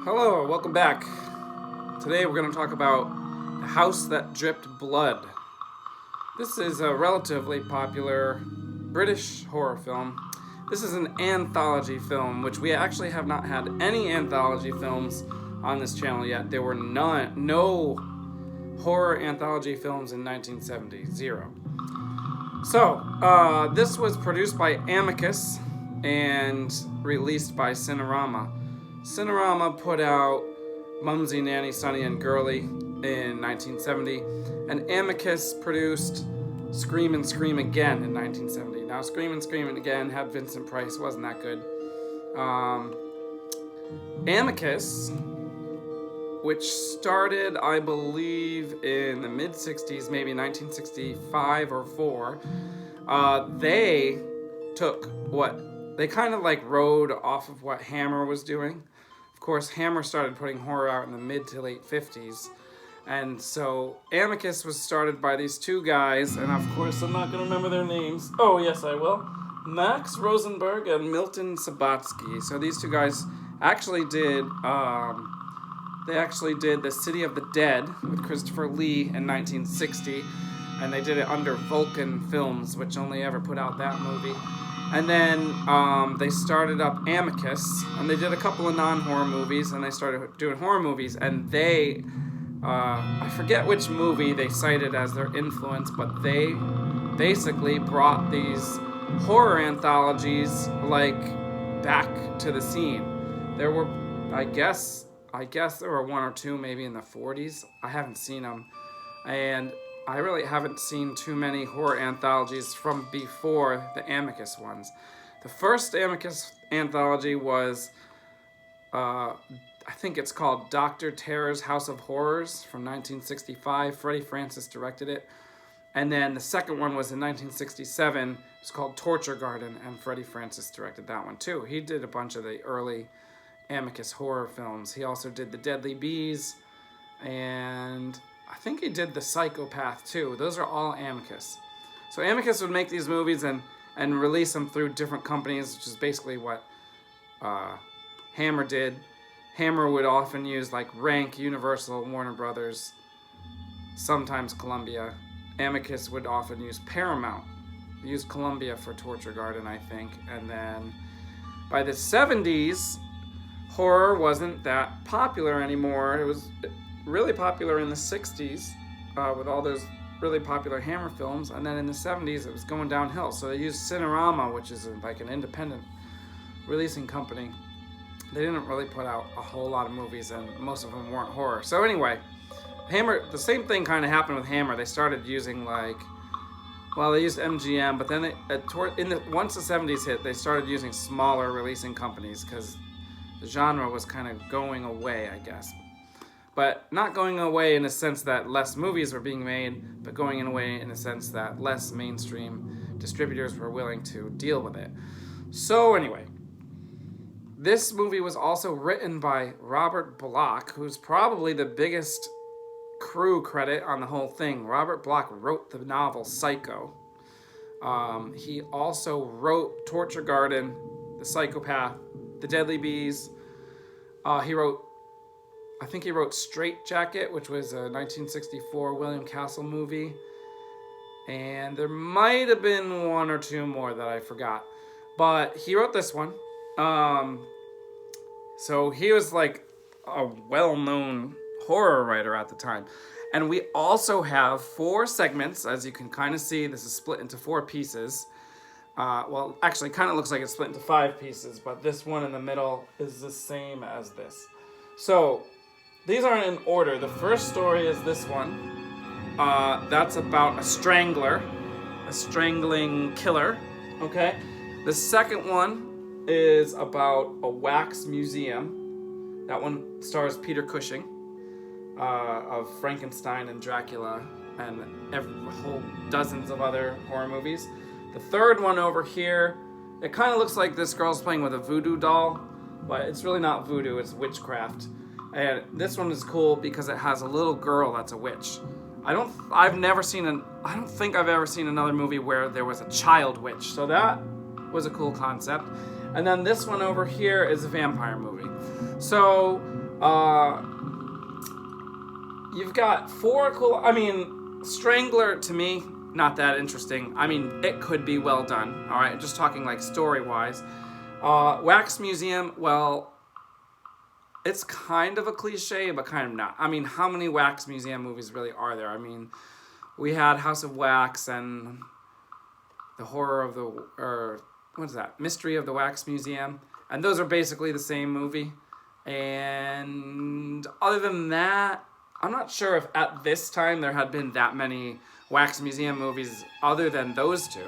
Hello, welcome back. Today we're going to talk about The House That Dripped Blood. This is a relatively popular British horror film. This is an anthology film, which we actually have not had any anthology films on this channel yet. There were no horror anthology films in 1970, zero. So, this was produced by Amicus and released by Cinerama. Cinerama put out Mumsy, Nanny, Sonny, and Girly in 1970, and Amicus produced Scream and Scream Again in 1970. Now, Scream and Scream Again had Vincent Price, wasn't that good. Amicus, which started, I believe, in the mid-60s, maybe 1965 or 4, they took they kind of like rode off of what Hammer was doing. Of course, Hammer started putting horror out in the mid to late 50s. And so Amicus was started by these two guys, and of course I'm not going to remember their names. Oh, yes, I will. Max Rosenberg and Milton Sabatsky. So these two guys actually did The City of the Dead with Christopher Lee in 1960, and they did it under Vulcan Films, which only ever put out that movie. And then they started up Amicus, and they did a couple of non-horror movies, and they started doing horror movies, and they, I forget which movie they cited as their influence, but they basically brought these horror anthologies, back to the scene. There were, I guess there were one or two maybe in the 40s. I haven't seen them, and I really haven't seen too many horror anthologies from before the Amicus ones. The first Amicus anthology was, I think it's called Dr. Terror's House of Horrors from 1965. Freddie Francis directed it. And then the second one was in 1967. It was called Torture Garden, and Freddie Francis directed that one too. He did a bunch of the early Amicus horror films. He also did The Deadly Bees, and I think he did The Psychopath too. Those are all Amicus. So Amicus would make these movies and release them through different companies, which is basically what Hammer did. Hammer would often use Rank, Universal, Warner Brothers, sometimes Columbia. Amicus would often use Paramount. They used Columbia for Torture Garden, I think. And then by the 70s, horror wasn't that popular anymore. It was really popular in the 60s with all those really popular Hammer films, and then in the 70s it was going downhill. So they used Cinerama, which is an independent releasing company. They didn't really put out a whole lot of movies, and most of them weren't horror. So anyway, Hammer, the same thing kind of happened with Hammer. They started using they used MGM, but then once the 70s hit, they started using smaller releasing companies because the genre was kind of going away, I guess. But not going away in the sense that less movies were being made, but going away in the sense that less mainstream distributors were willing to deal with it. So anyway, this movie was also written by Robert Bloch, who's probably the biggest crew credit on the whole thing. Robert Bloch wrote the novel Psycho. He also wrote Torture Garden, The Psychopath, The Deadly Bees. I think he wrote Straight Jacket, which was a 1964 William Castle movie. And there might have been one or two more that I forgot. But he wrote this one. So he was a well-known horror writer at the time. And we also have 4 segments. As you can kind of see, this is split into 4 pieces. Actually, kind of looks like it's split into 5 pieces. But this one in the middle is the same as this. So these aren't in order. The first story is this one. That's about a strangler, a strangling killer. Okay. The second one is about a wax museum. That one stars Peter Cushing of Frankenstein and Dracula and whole dozens of other horror movies. The third one over here, it kind of looks like this girl's playing with a voodoo doll, but it's really not voodoo, it's witchcraft. And this one is cool because it has a little girl that's a witch. I don't think I've ever seen another movie where there was a child witch. So that was a cool concept. And then this one over here is a vampire movie. So You've got 4 cool... I mean, Strangler, to me, not that interesting. I mean, it could be well done, all right? Just talking, like, story-wise. Wax Museum, well, it's kind of a cliche, but kind of not. I mean, how many Wax Museum movies really are there? I mean, we had House of Wax and the Horror of the... or what is that? Mystery of the Wax Museum. And those are basically the same movie. And other than that, I'm not sure if at this time there had been that many Wax Museum movies other than those 2.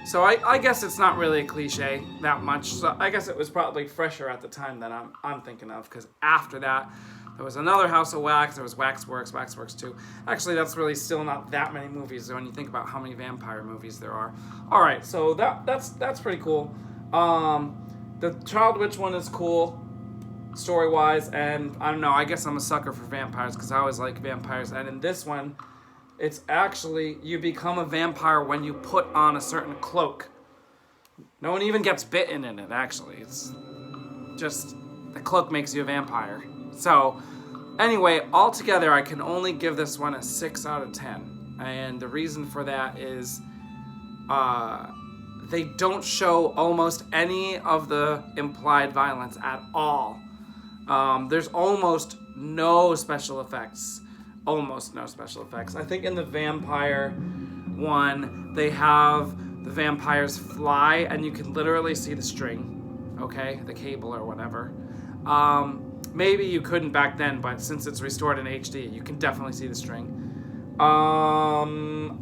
So I guess it's not really a cliche that much. So I guess it was probably fresher at the time than I'm thinking of, because after that, there was another House of Wax, there was Waxworks 2. Actually, that's really still not that many movies when you think about how many vampire movies there are. All right, so that's pretty cool. The Child Witch one is cool, story-wise, and I don't know, I guess I'm a sucker for vampires because I always like vampires. And in this one, it's actually, you become a vampire when you put on a certain cloak. No one even gets bitten in it, actually. It's just, the cloak makes you a vampire. So, anyway, altogether, I can only give this one a 6 out of 10. And the reason for that is, they don't show almost any of the implied violence at all. There's almost no special effects. Almost no special effects. I think in the vampire one, they have the vampires fly and you can literally see the string, okay? The cable or whatever. Maybe you couldn't back then, but since it's restored in HD, you can definitely see the string.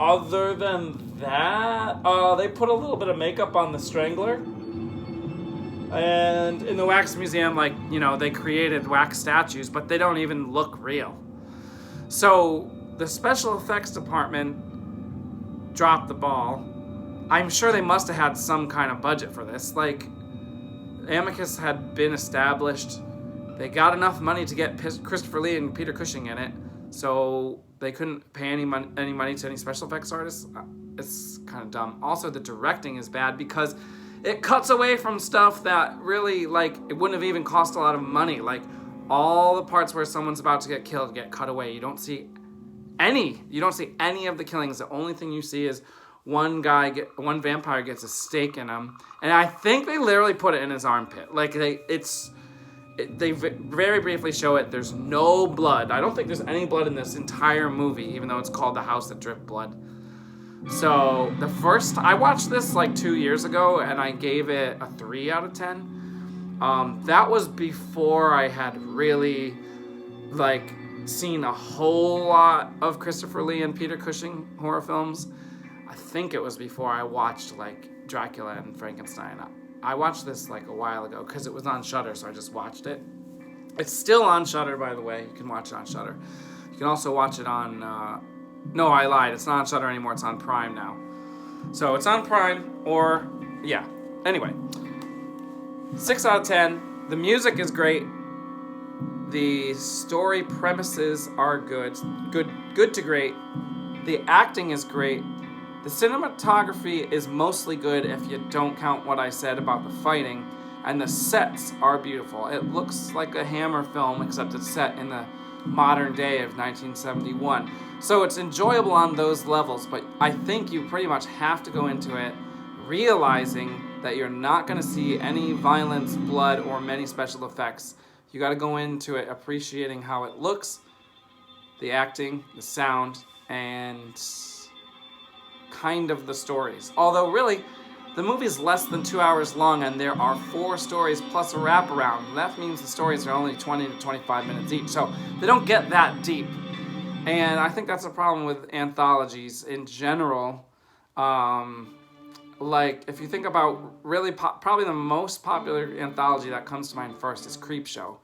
Other than that, they put a little bit of makeup on the Strangler. And in the Wax Museum, like, you know, they created wax statues, but they don't even look real. So the special effects department dropped the ball. I'm sure they must have had some kind of budget for this. Like, Amicus had been established. They got enough money to get Christopher Lee and Peter Cushing in it, so they couldn't pay any money to any special effects artists. It's kind of dumb. Also, the directing is bad because it cuts away from stuff that really, like, it wouldn't have even cost a lot of money. Like, all the parts where someone's about to get killed get cut away. You don't see any of the killings. The only thing you see is one vampire gets a stake in him, and I think they literally put it in his armpit. Like, they very briefly show it. There's no blood. I don't think there's any blood in this entire movie, even though it's called The House That Dripped Blood. So I watched this like 2 years ago, and I gave it a 3 out of 10. That was before I had really, like, seen a whole lot of Christopher Lee and Peter Cushing horror films. I think it was before I watched, like, Dracula and Frankenstein. I watched this, like, a while ago because it was on Shudder, so I just watched it. It's still on Shudder, by the way. You can watch it on Shudder. You can also watch it on... no, I lied. It's not on Shudder anymore. It's on Prime now. So it's on Prime, or... yeah. Anyway. 6 out of 10. The music is great. The story premises are good to great. The acting is great. The cinematography is mostly good if you don't count what I said about the fighting. And the sets are beautiful. It looks like a Hammer film, except it's set in the modern day of 1971. So it's enjoyable on those levels, but I think you pretty much have to go into it realizing that you're not going to see any violence, blood, or many special effects. You got to go into it appreciating how it looks, the acting, the sound, and kind of the stories. Although really, the movie's less than 2 hours long, and there are 4 stories plus a wraparound. That means the stories are only 20 to 25 minutes each, so they don't get that deep. And I think that's a problem with anthologies in general. Like, if you think about really, probably the most popular anthology that comes to mind first is Creepshow.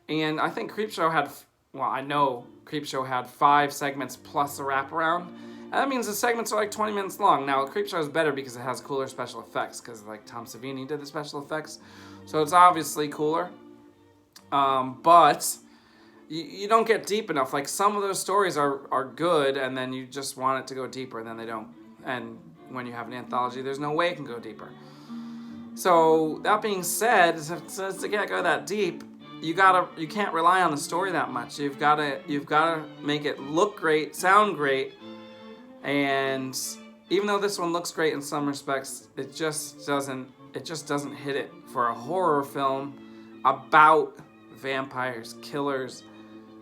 And I think Creepshow had, I know Creepshow had 5 segments plus a wraparound. And that means the segments are like 20 minutes long. Now, Creepshow is better because it has cooler special effects, because like Tom Savini did the special effects. So it's obviously cooler. But you don't get deep enough. Like, some of those stories are good, and then you just want it to go deeper, and then they don't. And when you have an anthology, there's no way it can go deeper. So, that being said, since it can't go that deep, you can't rely on the story that much. You've gotta make it look great, sound great, and even though this one looks great in some respects, it just doesn't hit it for a horror film about vampires, killers,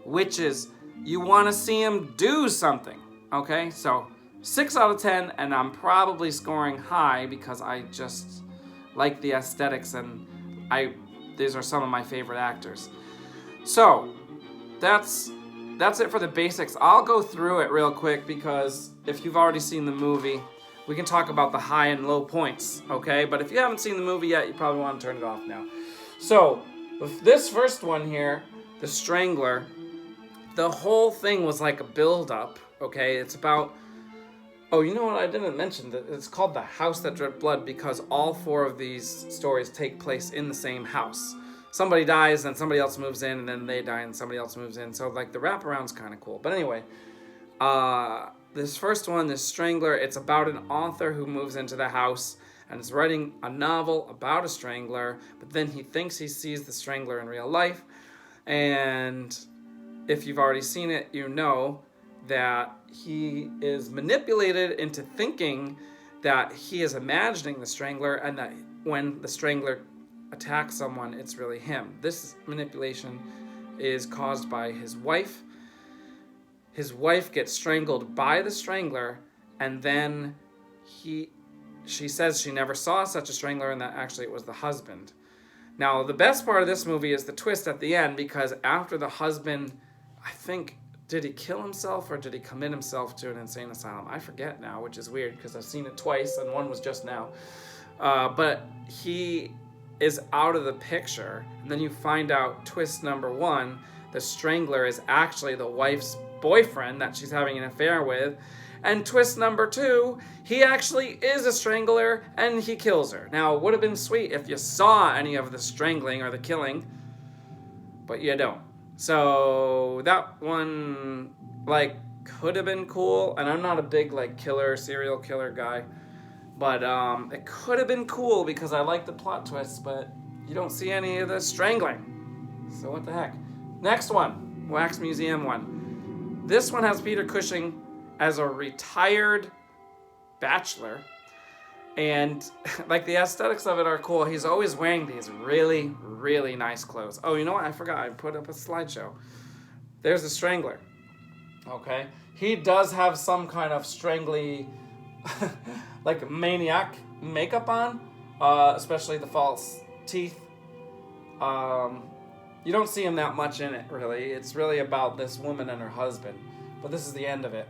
witches. You want to see them do something, okay? So 6 out of 10, and I'm probably scoring high because I just like the aesthetics, and these are some of my favorite actors. So that's it for the basics. I'll go through it real quick because if you've already seen the movie, we can talk about the high and low points, okay? But if you haven't seen the movie yet, you probably want to turn it off now. So this first one here, The Strangler, the whole thing was like a build-up, okay? It's about... Oh, you know what? I didn't mention that it's called The House That Dripped Blood because all 4 of these stories take place in the same house. Somebody dies, then somebody else moves in, and then they die, and somebody else moves in. So, like, the wraparound's kind of cool. But anyway, this first one, this Strangler, it's about an author who moves into the house and is writing a novel about a strangler, but then he thinks he sees the strangler in real life. And if you've already seen it, you know that he is manipulated into thinking that he is imagining the strangler and that when the strangler attacks someone, it's really him. This manipulation is caused by his wife. His wife gets strangled by the strangler, and then she says she never saw such a strangler and that actually it was the husband. Now, the best part of this movie is the twist at the end, because after the husband, I think... Did he kill himself or did he commit himself to an insane asylum? I forget now, which is weird because I've seen it twice and one was just now. But he is out of the picture. And then you find out twist number 1, the strangler is actually the wife's boyfriend that she's having an affair with. And twist number 2, he actually is a strangler and he kills her. Now, it would have been sweet if you saw any of the strangling or the killing, but you don't. So that one, like, could have been cool, and I'm not a big, like, serial killer guy, but it could have been cool because I like the plot twists, but you don't see any of the strangling. So what the heck? Next one, Wax Museum one. This one has Peter Cushing as a retired bachelor, and like the aesthetics of it are cool. He's always wearing these really, really nice clothes. Oh, you know what? I forgot. I put up a slideshow. There's the Strangler. Okay. He does have some kind of strangly, like maniac makeup on, especially the false teeth. You don't see him that much in it, really. It's really about this woman and her husband. But this is the end of it.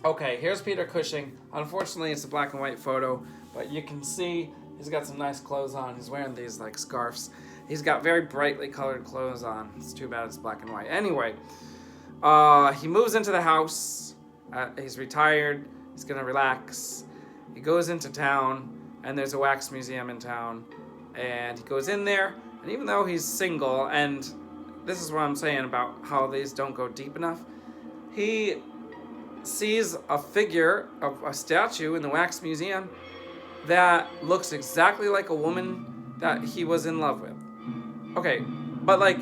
Okay, here's Peter Cushing. Unfortunately, it's a black and white photo, but you can see he's got some nice clothes on. He's wearing these, like, scarves. He's got very brightly colored clothes on. It's too bad it's black and white. Anyway, he moves into the house. He's retired. He's going to relax. He goes into town, and there's a wax museum in town. And he goes in there, and even though he's single, and this is what I'm saying about how these don't go deep enough, he sees a figure of a statue in the wax museum that looks exactly like a woman that he was in love with. Okay, but like,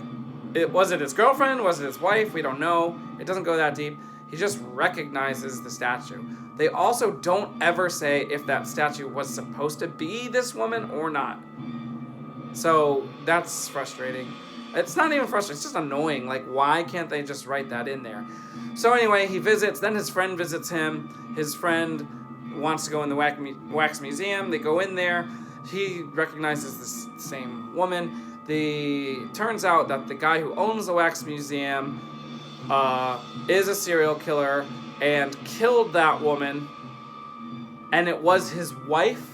was it his girlfriend? Was it his wife? We don't know. It doesn't go that deep. He just recognizes the statue. They also don't ever say if that statue was supposed to be this woman or not. So that's frustrating. It's not even frustrating, it's just annoying. Like, why can't they just write that in there? So anyway, he visits, then his friend visits him. His friend wants to go in the wax museum. They go in there. He recognizes this same woman. Turns out that the guy who owns the wax museum is a serial killer and killed that woman. And it was his wife.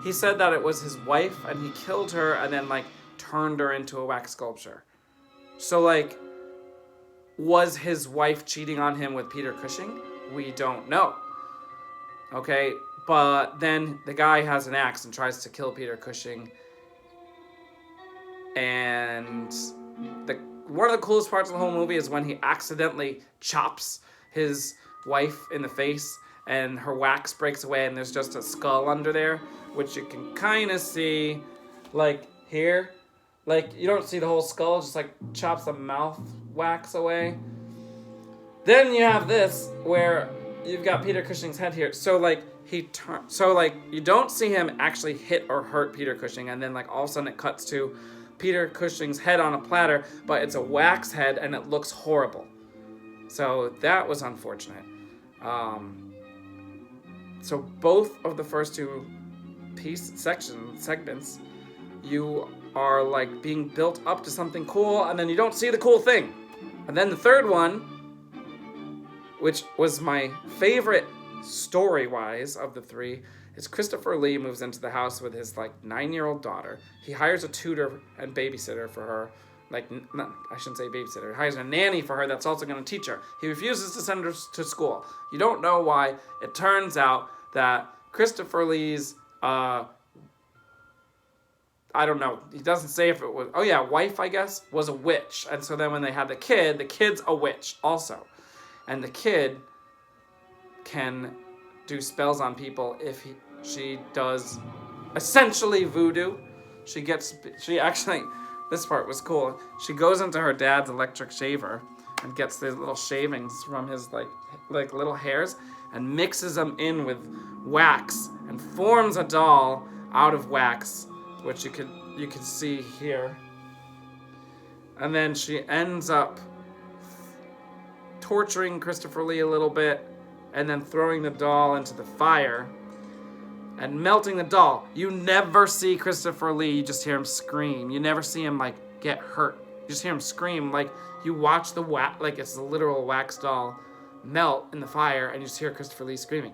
He said that it was his wife, and he killed her and then, like, turned her into a wax sculpture. So, like, was his wife cheating on him with Peter Cushing? We don't know. Okay, but then the guy has an axe and tries to kill Peter Cushing. And one of the coolest parts of the whole movie is when he accidentally chops his wife in the face and her wax breaks away and there's just a skull under there, which you can kind of see, like, here. Like, you don't see the whole skull, just like chops the mouth wax away. Then you have this where you've got Peter Cushing's head here. So like you don't see him actually hit or hurt Peter Cushing, and then like all of a sudden it cuts to Peter Cushing's head on a platter, but it's a wax head and it looks horrible. So that was unfortunate. So both of the first two segments, you are like being built up to something cool, and then you don't see the cool thing. And then the third one, which was my favorite story-wise of the three, is Christopher Lee moves into the house with his like 9-year-old daughter. He hires a tutor and babysitter for her. Like, no, I shouldn't say babysitter. He hires a nanny for her that's also going to teach her. He refuses to send her to school. You don't know why. It turns out that Christopher Lee's, I don't know. He doesn't say if it was, wife, I guess, was a witch. And so then when they had the kid's a witch also. And the kid can do spells on people if she does essentially voodoo. She actually, this part was cool. She goes into her dad's electric shaver and gets these little shavings from his like little hairs and mixes them in with wax and forms a doll out of wax, which you can see here. And then she ends up torturing Christopher Lee a little bit and then throwing the doll into the fire and melting the doll. You never see Christopher Lee, you just hear him scream. You never see him like get hurt. You just hear him scream. Like you watch the wax, like it's a literal wax doll melt in the fire, and you just hear Christopher Lee screaming.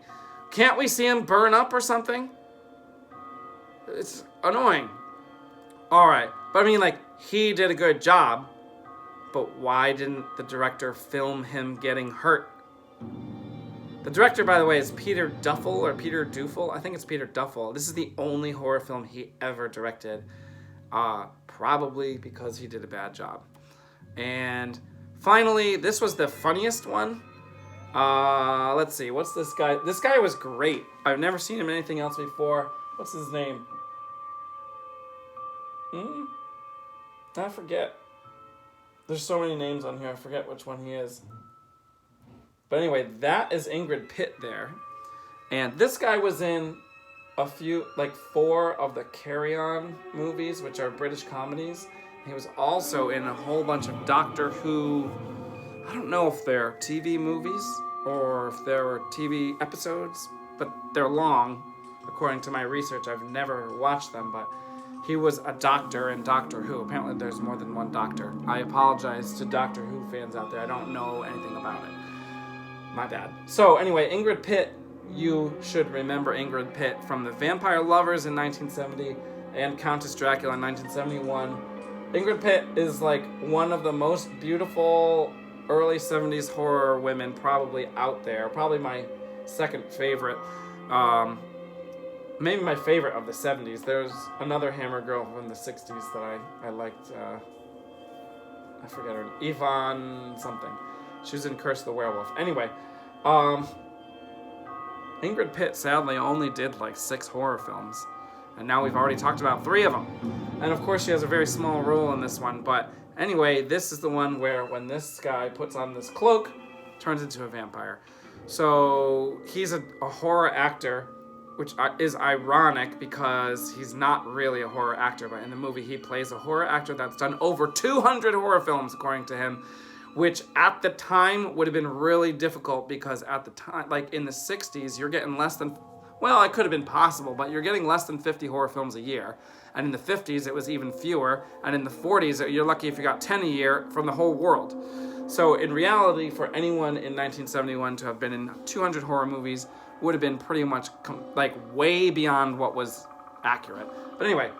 Can't we see him burn up or something? It's annoying. All right, but I mean, like, he did a good job, but why didn't the director film him getting hurt? The director, by the way, is Peter Duffel or Peter Dufel. I think it's Peter Duffel. This is the only horror film he ever directed, probably because he did a bad job. And finally, this was the funniest one. Let's see, what's this guy? This guy was great. I've never seen him in anything else before. What's his name? I forget. There's so many names on here, I forget which one he is. But anyway, that is Ingrid Pitt there. And this guy was in a few, like 4 of the Carry On movies, which are British comedies. He was also in a whole bunch of Doctor Who. I don't know if they're TV movies or if they're TV episodes, but they're long. According to my research, I've never watched them, but he was a doctor in Doctor Who. Apparently there's more than one doctor. I apologize to Doctor Who fans out there. I don't know anything about it. My bad. So anyway, Ingrid Pitt, you should remember Ingrid Pitt from The Vampire Lovers in 1970 and Countess Dracula in 1971. Ingrid Pitt is like one of the most beautiful early 70s horror women probably out there. Probably my second favorite. Maybe my favorite of the 70s. There's another Hammer girl from the 60s that I liked. I forget her name. Yvonne something. She was in Curse of the Werewolf. Anyway, Ingrid Pitt sadly only did like 6 horror films. And now we've already talked about 3 of them. And of course she has a very small role in this one. But anyway, this is the one where when this guy puts on this cloak, turns into a vampire. So he's a horror actor, which is ironic because he's not really a horror actor. But in the movie he plays a horror actor that's done over 200 horror films, according to him. Which at the time would have been really difficult because at the time, like in the 60s, you're getting less than, well, it could have been possible, but you're getting less than 50 horror films a year. And in the 50s, it was even fewer. And in the 40s, you're lucky if you got 10 a year from the whole world. So in reality, for anyone in 1971 to have been in 200 horror movies would have been pretty much like way beyond what was accurate. But anyway,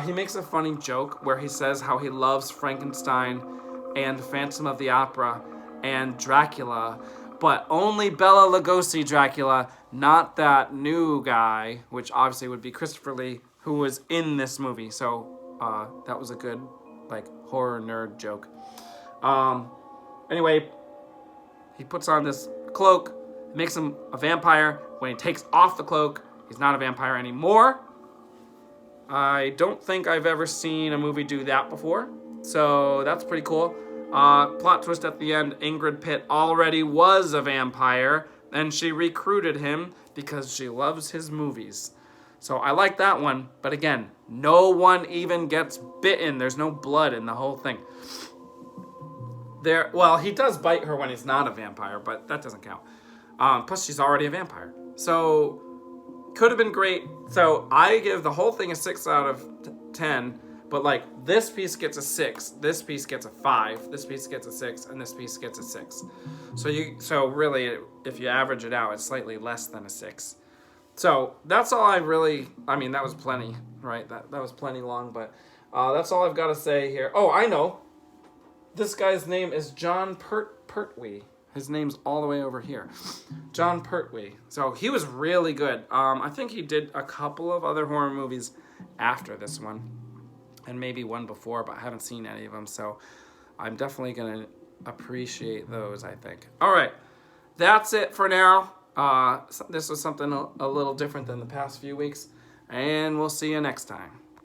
he makes a funny joke where he says how he loves Frankenstein and Phantom of the Opera and Dracula, but only Bela Lugosi Dracula, not that new guy, which obviously would be Christopher Lee, who was in this movie. So that was a good like horror nerd joke. Anyway, he puts on this cloak, makes him a vampire. When he takes off the cloak, he's not a vampire anymore. I don't think I've ever seen a movie do that before, so that's pretty cool. Plot twist at the end, Ingrid Pitt already was a vampire, and she recruited him because she loves his movies. So I like that one, but again, no one even gets bitten. There's no blood in the whole thing. Well, he does bite her when he's not a vampire, but that doesn't count. Plus, she's already a vampire. So, could have been great. So, I give the whole thing a 6 out of 10, but like, this piece gets a 6, this piece gets a 5, this piece gets a 6, and this piece gets a 6. So really, if you average it out, it's slightly less than a 6. So, that's all I mean, that was plenty, right? That was plenty long, but that's all I've got to say here. Oh, I know. This guy's name is John Pertwee. His name's all the way over here. John Pertwee. So he was really good. I think he did a couple of other horror movies after this one. And maybe one before, but I haven't seen any of them. So I'm definitely going to appreciate those, I think. All right. That's it for now. This was something a little different than the past few weeks. And we'll see you next time.